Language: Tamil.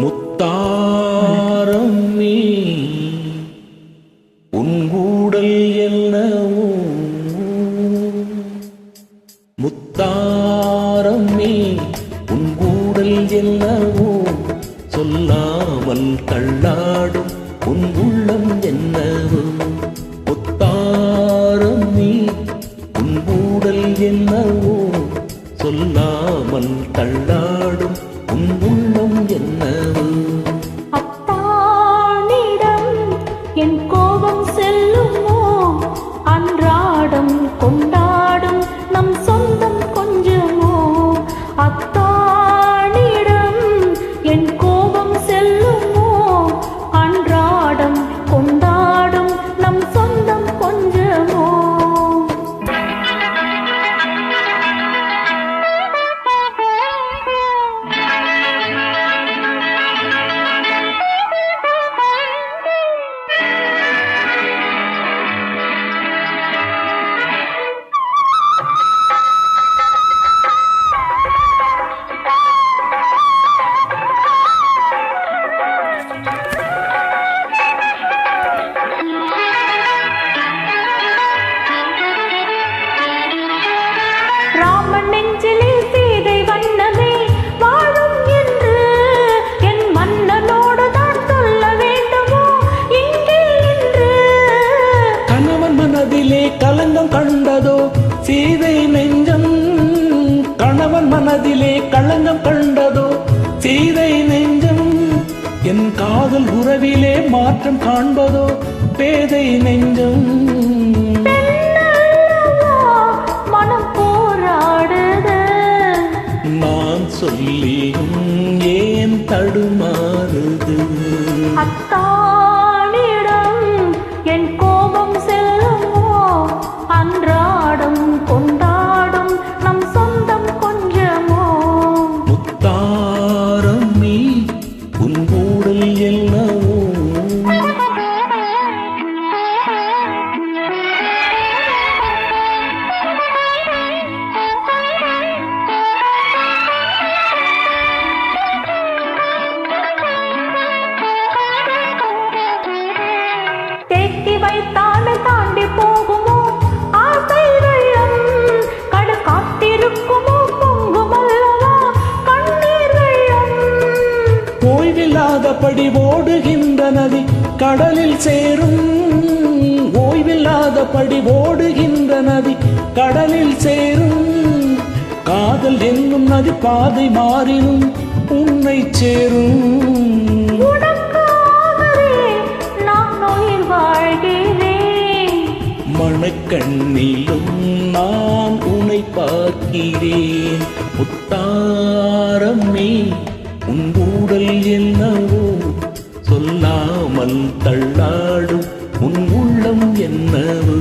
முத்தாரம் நீ உன்கூடல் என்னவோ முத்தாரம் நீ உன்கூடல் என்னவோ சொல்லாமல் தள்ளாடும் உன் உள்ளம் என்னவோ முத்தாரம் நீ உன்கூடல் என்னவோ சொல்லாமல் தள்ளாடும் உன் உள்ளம் என்னவோ அத்தானிடம் என் கோபம் செல்லுமோ அன்றாடம் கொண்டாடும் நம் சொந்தம் கொஞ்சமோ அத்தானிடம் என் கோபம் செல்லுமோ அன்றாடம் கொண்டாடும் நம் சொந்தம் கொஞ்சமோ களங்கம் கண்டதோ சீதை நெஞ்சம் கணவன் மனதிலே களங்கம் கண்டதோ சீதை நெஞ்சம் என் காதல் உறவிலே மாற்றம் காண்பதோ பேதை நெஞ்சம் மனம் போராடுது நான் சொல்லியும் ஏன் தடுமாறுது அத்தானிடம் என் கோபம் செல்லுமோ அன்றாடம் கொண்டாடும் நம் சொந்தம் கொஞ்சமோ முத்தாரம் நீ உன்கூடல் என்னவோ தேக்கி வைத்தானை தாண்டி போகுமோ ஆசை வெள்ளம் கடு காத்திருக்குமோ பொங்குமல்லவா கண்ணீர் வெள்ளம் ஓய்வில்லாதபடி ஓடுகின்ற நதி கடலில் சேரும் ஓய்வில்லாதபடி ஓடுகின்ற நதி கடலில் சேரும் காதல் என்னும் நதி பாதை மாறினும் உன்னை சேரும் மனக்கண்ணிலும் நான் உன்னை பார்க்கிறேன் முத்தாரம் நீ உன்கூடல் என்னவோ சொல்லாமல் தள்ளாடும் உன் உள்ளம் என்னவோ